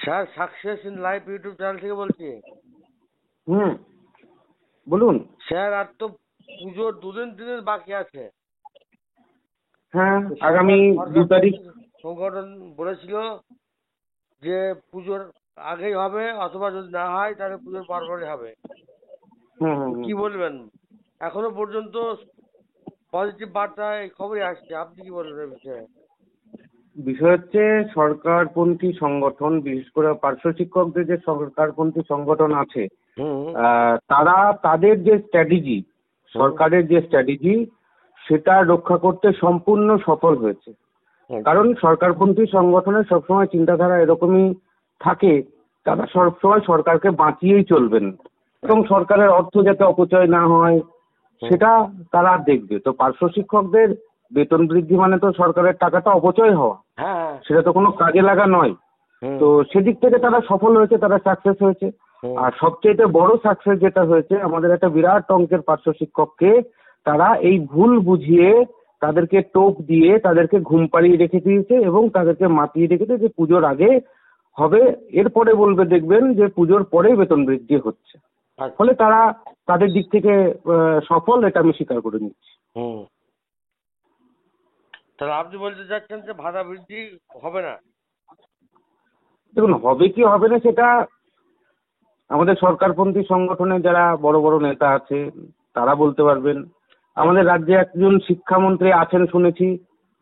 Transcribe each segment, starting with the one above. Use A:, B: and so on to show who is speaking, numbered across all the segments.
A: Sir, success in life YouTube channel থেকে বলছি।
B: হুম, বলুন।
A: স্যার, আর তো পুজোর 2 দিন 3 দিন বাকি আছে।
B: হ্যাঁ,
A: তো
B: আগামী
A: সরকার
B: 2 তারিখ।
A: সংগঠন বলেছিল যে পুজোর আগেই হবে, অথবা যদি না হয় তাহলে পুজোর পরপরই হবে।
B: হুম হুম হুম।
A: কি বলবেন? এখনো পর্যন্ত পজিটিভ বার্তা এই খবরই আসছে, আপনি কি বলবেন এই বিষয়ে?
B: বিষয় হচ্ছে, সরকারপন্থী সংগঠন, বিশেষ করে পার্শ্ব শিক্ষকদের যে সরকারপন্থী সংগঠন আছে,
A: হুম
B: তারা তাদের যে স্ট্র্যাটেজি, সরকারের যে স্ট্র্যাটেজি, সেটা রক্ষা করতে সম্পূর্ণ সফল হয়েছে। কারণ সরকারপন্থী সংগঠনের সবসময় চিন্তাধারা এরকমই থাকে, তারা সবসময় সরকারকে বাঁচিয়েই চলবেন এবং সরকারের অর্থ যাতে অপচয় না হয় সেটা তারা দেখবে। তো পার্শ্ব শিক্ষকদের বেতন বৃদ্ধি মানে তো সরকারের টাকাটা অপচয় হওয়া,
A: হ্যাঁ।
B: সেটা তো কোনো কাজে লাগা নয়। তো সেদিক থেকে তারা সফল হয়েছে, তারা সাকসেস হয়েছে। আর সবচেয়ে বড় সাকসেস যেটা হয়েছে, আমাদের একটা বিরাট অঙ্কের পার্শ্ব শিক্ষককে তারা এই ভুল বুঝিয়ে, তাদেরকে টোপ দিয়ে, তাদেরকে ঘুম পাড়িয়ে রেখে দিয়েছে এবং তাদেরকে মাতিয়ে রেখেছে যে পুজোর আগে হবে, এরপরে বলবে দেখবেন যে পুজোর পরেই বেতন বৃদ্ধি হচ্ছে। ফলে তারা তাদের দিক থেকে সফল, এটা আমি স্বীকার করে নিচ্ছি।
A: তাহলে আপনি বলতে চাচ্ছেন যে ভাড়া বৃদ্ধি হবে না?
B: দেখুন, হবে কি হবে না সেটা আমাদের সরকারপন্থী সংগঠনের যারা বড় বড় নেতা আছে তারা বলতে পারবেন। আমাদের রাজ্যে একজন শিক্ষামন্ত্রী আছেন শুনেছি,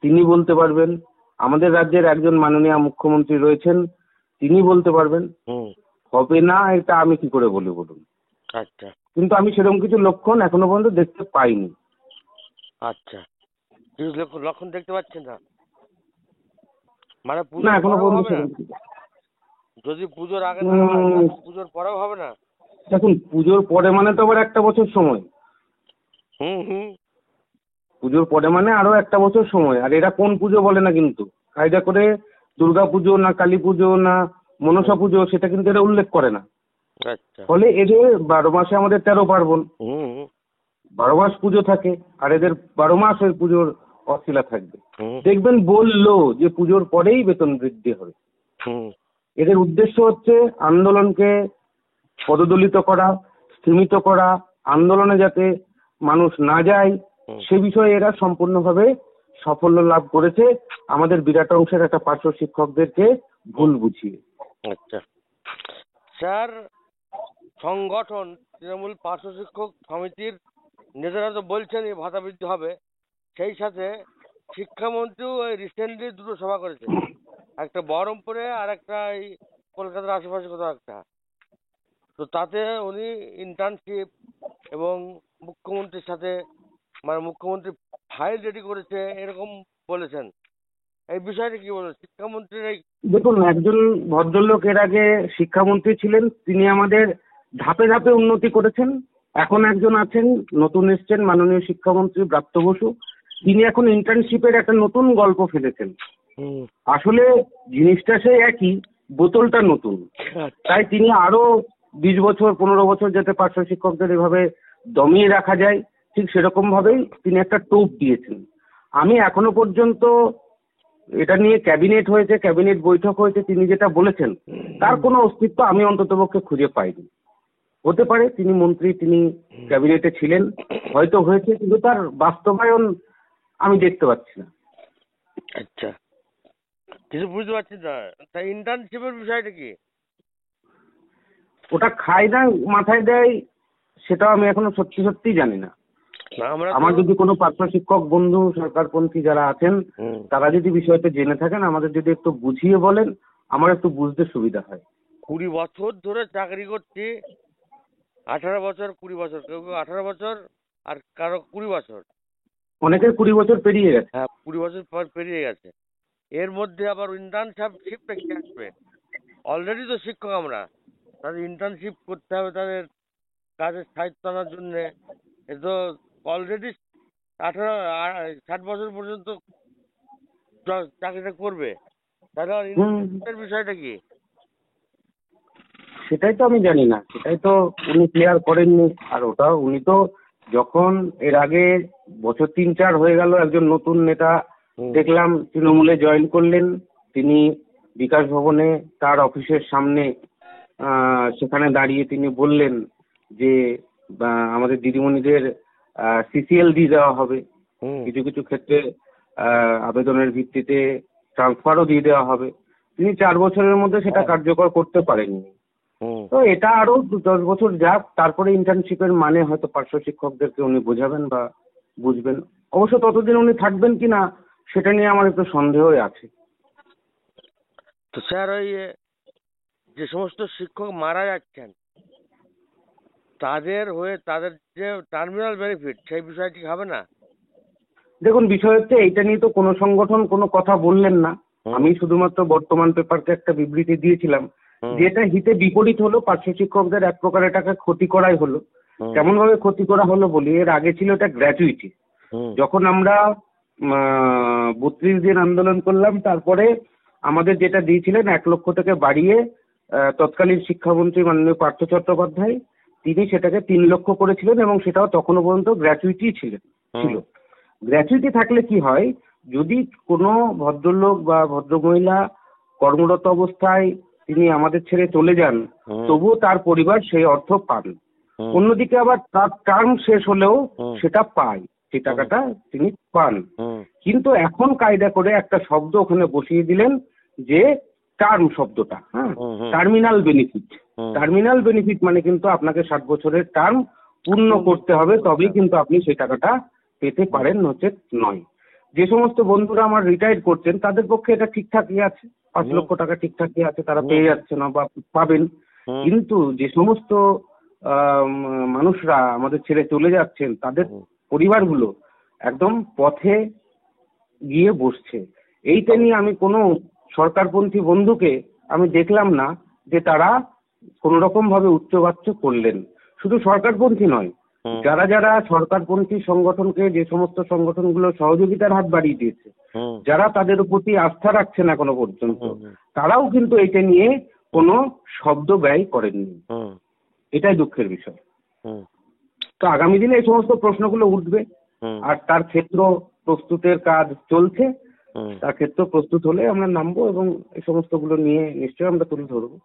B: তিনি বলতে পারবেন। আমাদের রাজ্যের একজন মাননীয় মুখ্যমন্ত্রী রয়েছেন, তিনি বলতে পারবেন। হবে না এটা আমি কি করে বলি বলুন?
A: আচ্ছা
B: কিন্তু আমি সেরকম কিছু লক্ষণ এখনো পর্যন্ত দেখতে পাইনি।
A: আচ্ছা, কিছু লক্ষণ দেখতে পাচ্ছেন না? মানে
B: না,
A: পুজোর
B: এখনো
A: পরেও
B: পর্যন্ত
A: হবে না?
B: সেরকম কিছু।
A: যদি পুজোর আগে না হয় তাহলে পুজোর পরেও হবে না?
B: দেখুন, পুজোর পরে মানে তো আবার একটা বছর সময়।
A: হুম।
B: পুজোর পরে মানে আরো একটা বছর সময়। আর এরা কোন পুজো বলে না কিন্তু, কায়দা করে দুর্গা পুজো না কালী পুজো না মনসা পুজো সেটা কিন্তু এরা উল্লেখ করে না।
A: আচ্ছা।
B: ফলে এদের 12 মাসে আমাদের 13 পার্বণ, 12 মাস পুজো থাকে, আর এদের 12 মাস ওই পুজোর অশিলা থাকবে। দেখবেন বললো যে পুজোর পরেই বেতন বৃদ্ধি হবে। এদের উদ্দেশ্য হচ্ছে আন্দোলনকে পদদলিত করা, স্তীমিত করা, আন্দোলনে যাতে মানুষ না যায় সে বিষয়ে এরা সম্পূর্ণভাবে সাফল্য লাভ করেছে আমাদের বিরাট অংশের একটা পার্শ্ব শিক্ষকদেরকে ভুল বুঝিয়ে।
A: আচ্ছা স্যার, সংগঠন তৃণমূল পার্শ্ব শিক্ষক সমিতির নেতারা তো বলছেন এই ভাতা বৃদ্ধি হবে, সেই সাথে শিক্ষামন্ত্রীও রিসেন্টলি 2টো সভা করেছে, একটা বহরমপুরে আর একটা এই কলকাতার আশেপাশে কোথাও একটা। তো তাতে উনি ইন্টার্নশিপ এবং মুখ্যমন্ত্রীর সাথে, মানে মুখ্যমন্ত্রী ফাইল রেডি করেছে এরকম বলেছেন। এই বিষয়টা কি বলবেন শিক্ষামন্ত্রীর এই?
B: দেখুন, একজন ভদ্রলোক এর আগে শিক্ষামন্ত্রী ছিলেন, তিনি আমাদের ধাপে ধাপে উন্নতি করেছেন। এখন একজন আছেন, নতুন এসছেন মাননীয় শিক্ষামন্ত্রী ব্রাত্য বসু, তিনি এখন ইন্টার্নশিপের একটা নতুন গল্প ফেলেছেন। আসলে জিনিসটা সেই একই, বোতলটা নতুন। তাই তিনি আরো 20 বছর 15 বছর যাতে পার্শ্ব শিক্ষকদের এভাবে দমিয়ে রাখা যায়, ঠিক সেরকম ভাবেই তিনি একটা টোপ দিয়েছেন। আমি এখনো পর্যন্ত এটা নিয়ে ক্যাবিনেট হয়েছে, ক্যাবিনেট বৈঠক হয়েছে, তিনি যেটা বলেছেন তার কোনো অস্তিত্ব আমি অন্ততপক্ষে খুঁজে পাইনি। হতে পারে তিনি মন্ত্রী, তিনি ক্যাবিনেটে ছিলেন, হয়তো হয়েছে, কিন্তু তার বাস্তবায়ন আমি দেখতে পাচ্ছি না।
A: আচ্ছা, কিছু বুঝতে পারছি না। তাই ইন্টার্নশিপের বিষয়টা কি?
B: ওটা খায় না মাথায় দেয় সেটাও আমি এখনো সত্যি সত্যি জানি না। আমার যদি কোনো পার্শ্ব শিক্ষক বন্ধু সরকারপন্থী যারা আছেন তারা যদি বিষয়টা জেনে থাকেন, আমাদের যদি একটু বুঝিয়ে বলেন, আমার একটু বুঝতে সুবিধা হয়।
A: 20 বছর ধরে চাকরি করছি, 18 বছর 20 বছর, কেউ কেউ 18 বছর, আর কারো 20 বছর।
B: অনেকের 20 বছর পেরিয়ে গেছে।
A: হ্যাঁ, 20 বছর পর পেরিয়ে গেছে। এর মধ্যে আবার ইন্টার্নশিপটা কি আসবে? অলরেডি তো শিক্ষক আমরা, তাদের ইন্টার্নশিপ করতে হবে তাদের কাজের সাহিত্য আনার জন্যে। এ তো অলরেডি 60 বছর পর্যন্ত চাকরিটা করবে, তাহলে আর ইন্টার্নশিপের বিষয়টা কি?
B: সেটাই তো আমি জানি না, সেটাই তো উনি ক্লিয়ার করেননি। আর ওটা উনি তো যখন এর আগে বছর 3-4 হয়ে গেল একজন নতুন নেতা দেখলাম তৃণমূলে জয়েন করলেন, তিনি বিকাশ ভবনে তার অফিসের সামনে সেখানে দাঁড়িয়ে তিনি বললেন যে আমাদের দিদিমণিদের সিসিএল দিয়ে দেওয়া হবে,
A: হুম
B: কিছু কিছু ক্ষেত্রে আবেদনের ভিত্তিতে ট্রান্সফারও দিয়ে দেওয়া হবে। তিনি 4 বছরের মধ্যে সেটা কার্যকর করতে পারেননি।
A: হুম
B: তো এটা আরো 10 বছর যাক, তারপরে ইন্টার্নশিপের মানে হয়তো পার্শ্ব শিক্ষকদেরকে উনি বোঝাবেন বা বুঝবেন। অবশ্য ততদিন উনি থাকবেন কিনা সেটা নিয়ে আমার একটু সন্দেহই আছে।
A: তো স্যার ওই যে সমস্ত শিক্ষক মারা যাচ্ছেন তাদের হয়ে তাদের যে টার্মিনাল বেনিফিট সেই বিষয়টি হবে না?
B: দেখুন, বিষয় হচ্ছে এইটা নিয়ে তো কোনো সংগঠন কোনো কথা বললেন না। আমি শুধুমাত্র বর্তমান পেপারকে একটা বিবৃতি দিয়েছিলাম, যেটা হিতে বিপরীত হলো। পার্শ্ব শিক্ষকদের এক প্রকার এটাকে ক্ষতি করাই হলো। কেমন ভাবে ক্ষতি করা হলো বলি, এর আগে ছিল এটা গ্র্যাচুইটি। যখন আমরা 32 দিন আন্দোলন করলাম, তারপরে আমাদের যেটা দিয়েছিলেন 1 লক্ষ থেকে বাড়িয়ে তৎকালীন শিক্ষামন্ত্রী মাননীয় পার্থ চট্টোপাধ্যায় তিনি সেটাকে 3 লক্ষ করেছিলেন, এবং সেটাও তখনও পর্যন্ত গ্র্যাচুইটি ছিল। গ্র্যাচুইটি থাকলে কি হয়, যদি কোনো ভদ্রলোক বা ভদ্রমহিলা কর্মরত অবস্থায় তিনি আমাদের ছেড়ে চলে যান, তবুও তার পরিবার সেই অর্থ পান। অন্যদিকে আবার তার টার্ম শেষ হলেও সেটা পায়, সেই টাকাটা তিনি পান। কিন্তু এখন কায়দা করে একটা শব্দ ওখানে বসিয়ে দিলেন, যে টার্ম শব্দটা, হ্যাঁ, টার্মিনাল বেনিফিট। টার্মিনাল বেনিফিট মানে কিন্তু আপনাকে 60 বছরের টার্ম পূর্ণ করতে হবে, তবেই কিন্তু আপনি সেই টাকাটা পেতে পারেন, নচেত নয়। যে সমস্ত বন্ধুরা আমার রিটায়ার করছেন তাদের পক্ষে এটা ঠিকঠাকই আছে, 5 লক্ষ টাকা ঠিকঠাকই আছে, তারা পেয়ে যাচ্ছে না বা পাবেন। কিন্তু যে সমস্ত মানুষরা আমাদের ছেড়ে চলে যাচ্ছেন, তাদের পরিবারগুলো একদম পথে গিয়ে বসছে। এইটা নিয়ে আমি কোনো সরকারপন্থী বন্ধুকে আমি দেখলাম না যে তারা কোনো রকম ভাবে উচ্চবাচ্য করলেন। শুধু সরকারপন্থী নয়, যারা যারা সরকারপন্থী সংগঠনকে, যে সমস্ত সংগঠনগুলো সহযোগিতার হাত বাড়িয়ে দিয়েছে, যারা তাদের প্রতি আস্থা রাখছেন এখনো পর্যন্ত, তারাও কিন্তু এটা নিয়ে কোনো শব্দ ব্যয় করেননি। এটাই দুঃখের বিষয়। তো আগামী দিনে এই সমস্ত প্রশ্নগুলো উঠবে, আর তার ক্ষেত্র প্রস্তুতের কাজ চলছে। তার ক্ষেত্র প্রস্তুত হলে আমরা নামবো এবং এই সমস্তগুলো নিয়ে নিশ্চয়ই আমরা তুলে ধরবো।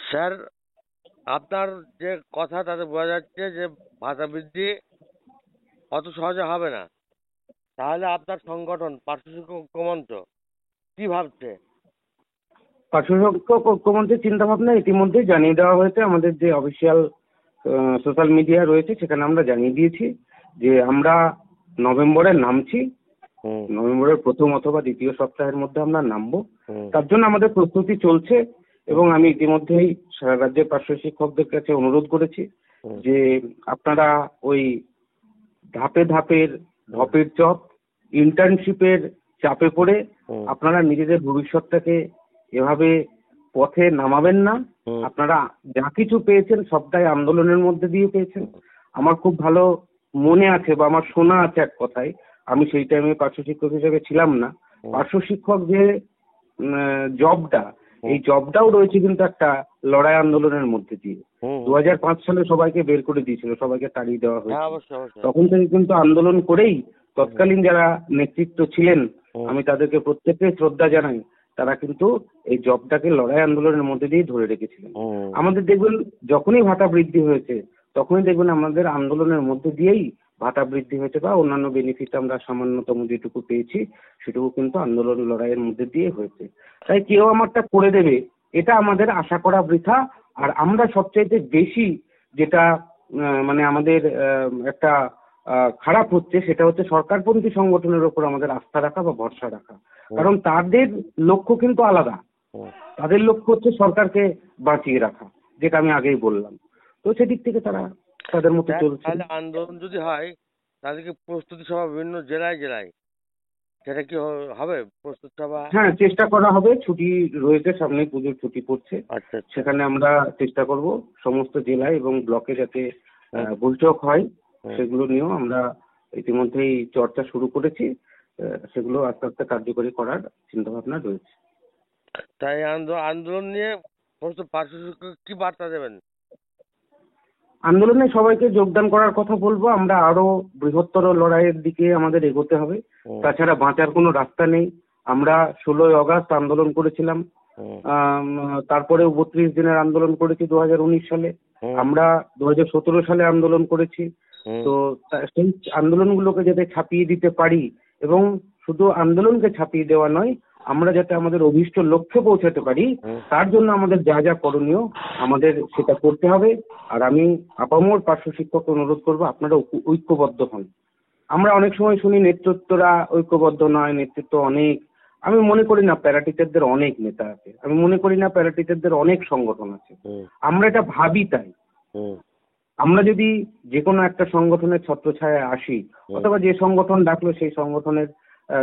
A: স্যার, আপনার যে কথা তাতে বোঝা যাচ্ছে যে ভাতা বৃদ্ধি অত সহজে হবে না। তাহলে আপনার সংগঠন পার্শ্ব শিক্ষক ঐক্যমঞ্চ কি ভাবছে?
B: পার্শ্ব শিক্ষক ঐক্যমঞ্চের চিন্তা ভাবনা ইতিমধ্যেই জানিয়ে দেওয়া হয়েছে। আমাদের যে অফিসিয়াল সোশ্যাল মিডিয়া রয়েছে সেখানে আমরা জানিয়ে দিয়েছি যে আমরা নভেম্বরে নামছি। নভেম্বরের প্রথম অথবা দ্বিতীয় সপ্তাহের মধ্যে আমরা নামবো। তার জন্য আমাদের প্রস্তুতি চলছে, এবং আমি ইতিমধ্যেই সারা রাজ্যের পার্শ্ব শিক্ষকদের কাছে অনুরোধ করেছি যে আপনারা ওই ঢপের চপ ইন্টার্নশিপের চাপে পড়ে আপনারা নিজেদের ভবিষ্যৎটাকে এভাবে পথে নামাবেন না। আপনারা যা কিছু পেয়েছেন সবটাই আন্দোলনের মধ্যে দিয়ে পেয়েছেন। আমার খুব ভালো মনে আছে বা আমার শোনা আছে এক কথায়, আমি সেই টাইমে পার্শ্ব শিক্ষক হিসেবে ছিলাম না, পার্শ্ব শিক্ষক যে জবটা, এই জবটাও রয়েছে কিন্তু একটা লড়াই আন্দোলনের মধ্যে দিয়ে। 2005 সালে সবাইকে বের করে দিয়েছিল, সবাইকে তাড়িয়ে দেওয়া হয়েছিল। তখন থেকে কিন্তু আন্দোলন করেই তৎকালীন যারা নেতৃত্ব ছিলেন, আমি তাদেরকে প্রত্যেককে শ্রদ্ধা জানাই, তারা কিন্তু এই জবটাকে লড়াই আন্দোলনের মধ্যে দিয়ে ধরে রেখেছিলেন। আমাদের দেখবেন যখনই ভাতা বৃদ্ধি হয়েছে তখনই দেখবেন আমাদের আন্দোলনের মধ্যে দিয়েই ভাতা বৃদ্ধি হয়েছে, বা অন্যান্য বেনিফিট আমরা সামান্যতম যেটুকু পেয়েছি সেটুকু কিন্তু আন্দোলন লড়াইয়ের মধ্যে দিয়ে হয়েছে। তাই কেউ আমারটা করে দেবে এটা আমাদের আশা করা বৃথা। আর আমরা সবচাইতে বেশি যেটা মানে আমাদের একটা খারাপ হচ্ছে, সেটা হচ্ছে সরকারপন্থী সংগঠনের উপর আমাদের আস্থা রাখা বা ভরসা রাখা। কারণ তাদের লক্ষ্য কিন্তু আলাদা। তাদের লক্ষ্য হচ্ছে সরকারকে বাঁচিয়ে রাখা, যেটা আমি আগেই বললাম। তো সেদিক থেকে তারা তাদের মতো চলছে।
A: তাহলে আন্দোলন যদি হয় তাদেরকে প্রস্তুতি সভা বিভিন্ন জেলায় জেলায় সেটা কি হবে? প্রস্তুত সভা,
B: হ্যাঁ, চেষ্টা করা হবে। ছুটি রয়েছে, সামনে পুজোর ছুটি পড়ছে।
A: আচ্ছা,
B: সেখানে আমরা চেষ্টা করব সমস্ত জেলায় এবং ব্লকে যাতে বৈঠক হয়, সেগুলো নিয়েও আমরা ইতিমধ্যেই চর্চা শুরু করেছি। সেগুলো আস্তে আস্তে কার্যকরী করার চিন্তা ভাবনা রয়েছে।
A: তাই আন্দোলন নিয়ে সমস্ত পার্শ্ব শিক্ষক কি বার্তা দেবেন?
B: আন্দোলনে সবাইকে যোগদান করার কথা বলবো। আমরা আরো বৃহত্তর লড়াইয়ের দিকে আমাদের এগোতে হবে, তাছাড়া বাঁচার কোনো রাস্তা নেই। আমরা 16ই আগস্ট আন্দোলন করেছিলাম, তারপরেও 32 দিনের আন্দোলন করেছি 2019 সালে। আমরা 2017 সালে আন্দোলন করেছি। তো সেই আন্দোলনগুলোকে যাতে ছাপিয়ে দিতে পারি, এবং শুধু আন্দোলনকে ছাপিয়ে দেওয়া নয়, আমরা যাতে আমাদের অভীষ্ট লক্ষ্যে পৌঁছাতে পারি, তার জন্য আমাদের যা যা করণীয় আমাদের সেটা করতে হবে। আর আমি আপামর পার্শ্ব শিক্ষককে অনুরোধ করবো, আপনারা ঐক্যবদ্ধ হন। আমরা অনেক সময় শুনি নেতৃত্বরা ঐক্যবদ্ধ নয়, নেতৃত্ব অনেক। আমি মনে করি না প্যারা টিচারদের অনেক নেতা আছে, আমি মনে করি না প্যারা টিচারদের অনেক সংগঠন আছে। আমরা এটা ভাবি তাই। আমরা যদি যে কোনো একটা সংগঠনের ছত্রছায়ায় আসি, অথবা যে সংগঠন ডাকলো সেই সংগঠনের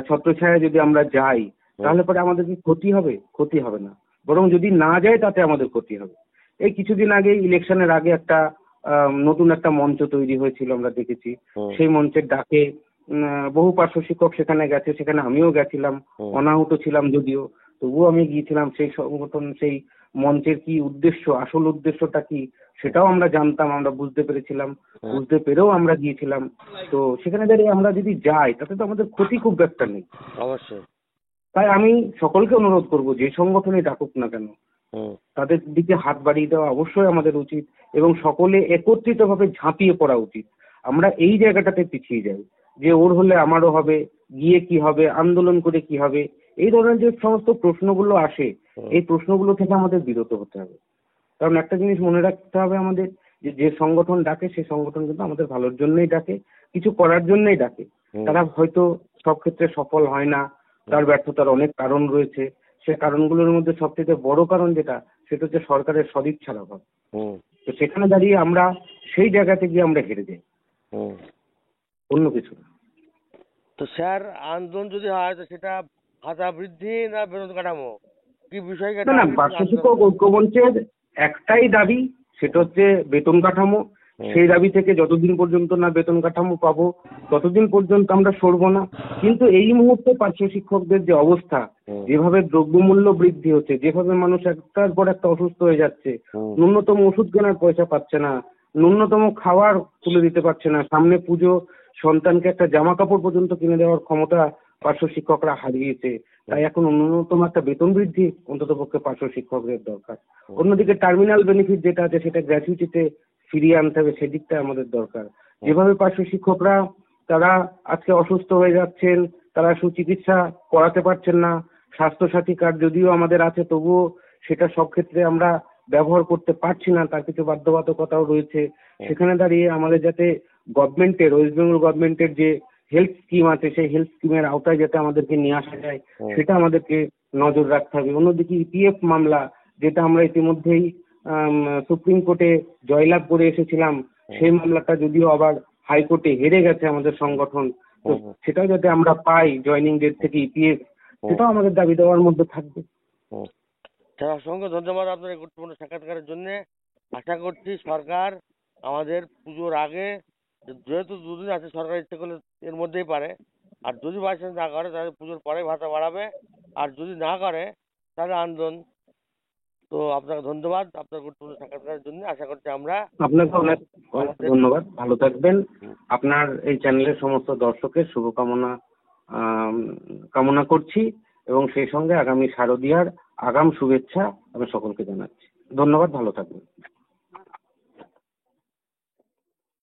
B: ছত্রছায়ায় যদি আমরা যাই, তাহলে পরে আমাদের কি ক্ষতি হবে? ক্ষতি হবে না, বরং যদি না যায় তাতে আমাদের ক্ষতি হবে। এই কিছুদিন আগে ইলেকশনের আগে একটা নতুন একটা মঞ্চ তৈরি হয়েছিল, আমরা দেখেছি। সেই মঞ্চের ডাকে বহু পার্শ্ব শিক্ষক সেখানে গেছে, সেখানে আমিও গেছিলাম, অনাহুত ছিলাম যদিও, তবুও আমি গিয়েছিলাম। সেই সংগঠন, সেই মঞ্চের কি উদ্দেশ্য, আসল উদ্দেশ্যটা কি, সেটাও আমরা জানতাম, আমরা বুঝতে পেরেছিলাম, বুঝতে পেরেও আমরা গিয়েছিলাম। তো সেখানে দাঁড়িয়ে আমরা যদি যাই তাতে তো আমাদের ক্ষতি খুব একটা নেই।
A: অবশ্যই।
B: তাই আমি সকলকে অনুরোধ করব, যে সংগঠনে ডাকুক না কেন, তাদের দিকে হাত বাড়িয়ে দেওয়া অবশ্যই আমাদের উচিত, এবং সকলে একত্রিতভাবে ঝাঁপিয়ে পড়া উচিত। আমরা এই জায়গাটাতে পিছিয়ে যাই যে ওর হলে আমারও হবে, গিয়ে কি হবে, আন্দোলন করে কি হবে, এই ধরনের যে সমস্ত প্রশ্নগুলো আসে, এই প্রশ্নগুলো থেকে আমাদের বিরত হতে হবে। কারণ একটা জিনিস মনে রাখতে হবে আমাদের, যে যে সংগঠন ডাকে সেই সংগঠন কিন্তু আমাদের ভালোর জন্যই ডাকে, কিছু করার জন্যই ডাকে। তারা হয়তো সব ক্ষেত্রে সফল হয় না, তার ব্যর্থতার অনেক কারণ রয়েছে। সে কারণগুলোর মধ্যে সবথেকে বড় কারণ যেটা, সেটা হচ্ছে সরকারের সদিচ্ছার অভাব। তো সেখানে দাঁড়িয়ে আমরা সেই জায়গাতে গিয়ে আমরা হেরে যাই, অন্য কিছু না।
A: তো স্যার, আন্দোলন যদি হয় তো সেটা ভাতা বৃদ্ধি না বেতন কাঠামো, কি বিষয়?
B: না না, পার্শ্ব শিক্ষক ঐক্যমঞ্চের একটাই দাবি, সেটা হচ্ছে বেতন কাঠামো। সেই দাবি থেকে যতদিন পর্যন্ত না বেতন কাঠামো পাবো ততদিন পর্যন্ত আমরা সরবো না। কিন্তু এই মুহূর্তে পার্শ্ব শিক্ষকদের যে অবস্থা, যেভাবে দ্রব্যমূল্য বৃদ্ধি হচ্ছে, যেভাবে মানুষ একটার পর একটা অসুস্থ হয়ে যাচ্ছে, ন্যূনতম ওষুধ কেনার পয়সা পাচ্ছে না, ন্যূনতম খাবার তুলে দিতে পারছে না, সামনে পুজো, সন্তানকে একটা জামা কাপড় পর্যন্ত কিনে দেওয়ার ক্ষমতা পার্শ্ব শিক্ষকরা হারিয়েছে। তাই এখন ন্যূনতম একটা বেতন বৃদ্ধি অন্তত পক্ষে পার্শ্ব শিক্ষকদের দরকার। অন্যদিকে টার্মিনাল বেনিফিট যেটা আছে সেটা গ্র্যাচুইটিতে ফিরিয়ে আনতে হবে, সেদিকটা আমাদের দরকার। যেভাবে পার্শ্ব শিক্ষকরা তারা আজকে অসুস্থ হয়ে যাচ্ছেন, তারা সুচিকিৎসা করাতে পারছেন না, স্বাস্থ্যসাথী কার্ড যদিও আমাদের আছে তবুও সেটা সব ক্ষেত্রে আমরা ব্যবহার করতে পারছি না, তার কিছু বাধ্যবাধকতাও রয়েছে। সেখানে দাঁড়িয়ে আমাদের যাতে গভর্নমেন্টের, ওয়েস্ট বেঙ্গল গভর্নমেন্টের যে হেলথ স্কিম আছে, সেই হেলথ স্কিমের আওতায় যাতে আমাদেরকে নিয়ে আসা যায়, সেটা আমাদেরকে নজর রাখতে হবে। অন্যদিকে ইপিএফ মামলা, যেটা আমরা ইতিমধ্যেই সুপ্রিম কোর্টে জয়লাভ করে এসেছিলাম, সেই মামলাটা যদিও আবার হাইকোর্টে হেরে গেছে আমাদের সংগঠন, তো সেটাও যাতে আমরা পাই জয়নিং ডেট থেকে ইপিএফ, সেটাও আমাদের দাবি দেওয়ার মধ্যে থাকবে।
A: স্যার, অসংখ্য ধন্যবাদ আপনার এই গুরুত্বপূর্ণ সাক্ষাৎকারের জন্য। আশা করছি সরকার আমাদের পুজোর আগে, যেহেতু দুদিন আছে, সরকার ইচ্ছে করলে এর মধ্যেই পারে, আর যদি বাই চান্স না করে তাহলে পুজোর পরে ভাতা বাড়াবে, আর যদি না করে তাহলে আন্দোলন। তো আপনাকে ধন্যবাদ আপনার গুরুত্বপূর্ণ সাক্ষাৎকারের জন্য। আশা করছি আমরা।
B: আপনাকে অনেক ধন্যবাদ, ভালো থাকবেন। আপনার এই চ্যানেলের সমস্ত দর্শকের শুভকামনা কামনা করছি, এবং সেই সঙ্গে আগামী শারদীয়ার আগাম শুভেচ্ছা আমি সকলকে জানাচ্ছি। ধন্যবাদ, ভালো থাকবেন।